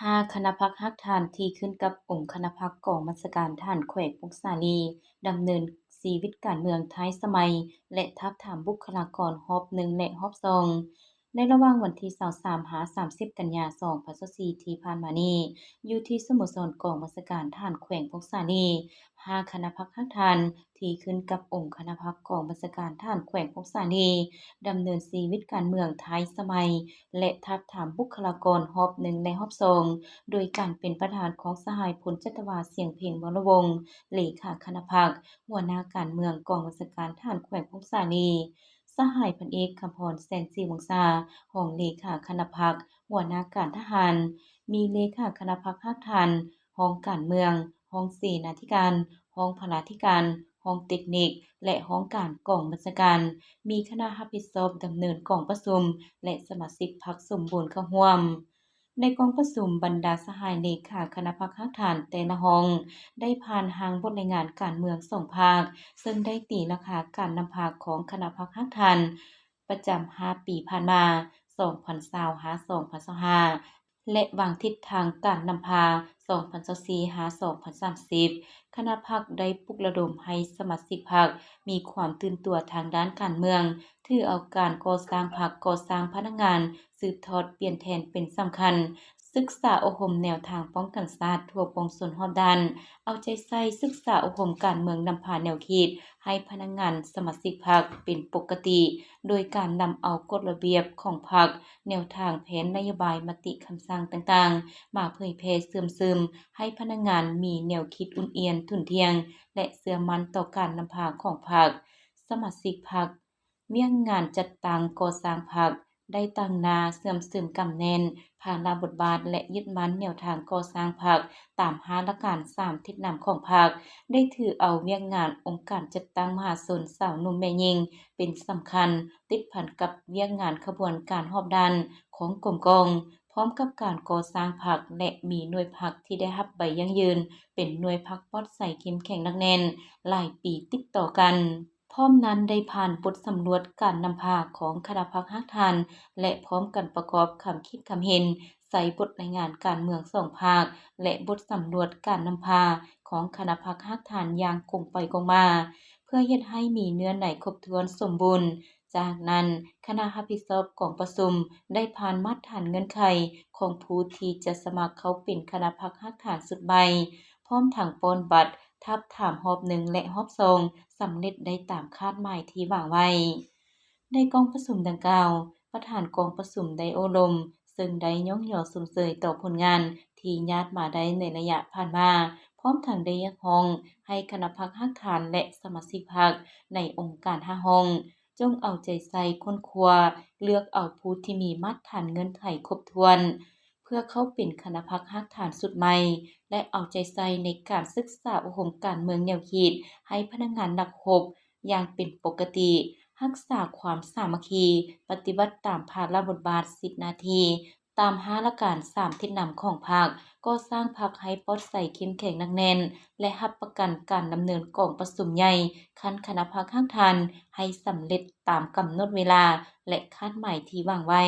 5คณะพรรคฮักฐานที่ขึ้นกับองค์คณะพรรคกองบัญชาการทหารแขวงพงษาลีดำเนินชีวิตการเมืองท้ายสมัยและทาบทามบุคลากรรอบ1และรอบ2ในระหว่างวันที่23หา30กันยายน2024ที่ผ่านมานี้อยู่ที่สโมสรกองบัญชาการทหารแขวงพงษาลี5คณะพรรคฮักฐานที่ขึ้นกับองค์คณะพรรคกองบัญชาการทหารแขวงพงษาลีดำเนินชีวิตการเมืองท้ายสมัยและทาบทามบุคลากรรอบ1และรอบ2โดยการเป็นประธานของสหายพลจัตวาเสียงเพลงวรวงศ์เลขาคณะพรรคหัวหน้าการเมืองกองบัญชาการทหารแขวงพงษาลีสหายพันเอกคำพรแสนศรีวงศ์รองเลขาคณะพรรคหัวหน้าการทหารมีเลขาคณะพรรคฮักฐานรองการเมืองรองเสนาธิการรองพลาธิการรองเทคนิคและรองการกองบัญชาการมีคณะรับผิดชอบดำเนินกองประชุมและสมาชิกพรรคสมบูรณ์เข้าร่วม ในกองประชุมบรรดาสหายเลขาคณะพรรคฮักฐานแต่ละห้องได้ผ่านหางบทรายงานการเมือง2ภาคซึ่งได้ตีราคาการนำพาของคณะพรรคฮักฐานประจำ5ปีผ่านมา2020-2025และวางทิศทางการนำพา2024-2030คณะพรรคได้ปลุกระดมให้สมาชิกพรรคมีความตื่นตัวทางด้านการเมืองถือเอาการก่อสร้างพรรคก่อสร้างพนักงานสืบทอดเปลี่ยนแทนเป็นสำคัญศึกษาอบรมแนวทางป้องกันชาติทั่วปวงชนรอบด้านเอาใจใส่ศึกษาอบรมการเมืองนำพาแนวคิดให้พนักงานสมาชิกพรรคเป็นปกติโดยการนำเอากฎระเบียบของพรรคแนวทางแผนนโยบายมติคำสั่งต่างๆมาเผยแพร่เสื่อมซึมให้พนักงานมีแนวคิดอุ่นเอียนทุนเทียงและเชื่อมั่นต่อการนำพาของพรรคสมาชิกพรรคเมี่ยงงานจัดตั้งก่อสร้างพรรคได้ตั้งหน้าเสื่อมซึมกำแน่นผ่านลาบทบาทและยึดมั่นแนวทางก่อสร้างพรรคตาม5หลักการ3ทิศนำของพรรคได้ถือเอาเวียกงานองค์การจัดตั้งมหาชนสาวหนุ่มแม่หญิงเป็นสำคัญติดพันกับเวียกงานขบวนการรอบด้านของกรมกองพร้อมกับการก่อสร้างพรรคและมีหน่วยพรรคที่ได้รับใบยั่งยืนเป็นหน่วยพรรคปลอดใสเข้มแข็งหนักแน่นหลายปีติดต่อกันพร้อมนั้นได้ผ่านบทสำรวจการนำพาของคณะพรรคฮักฐานและพร้อมกันประกอบคำคิดคำเห็นใส่บทรายงานการเมือง2ภาคและบทสำรวจการนำพาของคณะพรรคฮักฐานอย่างคงไปคงมาเพื่อเฮ็ดให้มีเนื้อในครบถ้วนสมบูรณ์จากนั้นคณะรับผิดชอบกองประชุมได้ผ่านมาตรฐานเงื่อนไขของผู้ที่จะสมัครเข้าเป็นคณะพรรคฮักฐานสุดใหม่พร้อมทั้งปอนบัตรทับถามรอบ1และรอบ2สำเร็จได้ตามคาดหมายที่วางไว้ในกองประชุมดังกล่าวประธานกองประชุมได้โอ้ลมซึ่งได้ย่องยอชมเชยต่อผลงานที่ญาติมาได้ในระยะผ่านมาพร้อมทั้งได้เรียกร้องให้คณะพรรคฮักฐานและสมาชิกพรรคในองค์การ5ห้องจงเอาใจใส่ค้นคว้าเลือกเอาผู้ที่มีมาตรฐานเงื่อนไขครบถ้วนเพื่อเข้าเป็นคณะพรรคฮักฐานสุดใหม่และเอาใจใส่ในการศึกษาอบรมการเมืองแนวคิดให้พนักงานนักรบอย่างเป็นปกติรักษาความสามัคคีปฏิบัติตามภาระบทบาท10หน้าที่ตาม5หลักการ3ทิศนำของพรรคก่อสร้างพรรคให้ปลอดใสเข้มแข็งหนักแน่นและรับประกันการดำเนินกองประชุมใหญ่คันคณะพรรคฮักฐานให้สำเร็จตามกำหนดเวลาและคาดหมายที่วางไว้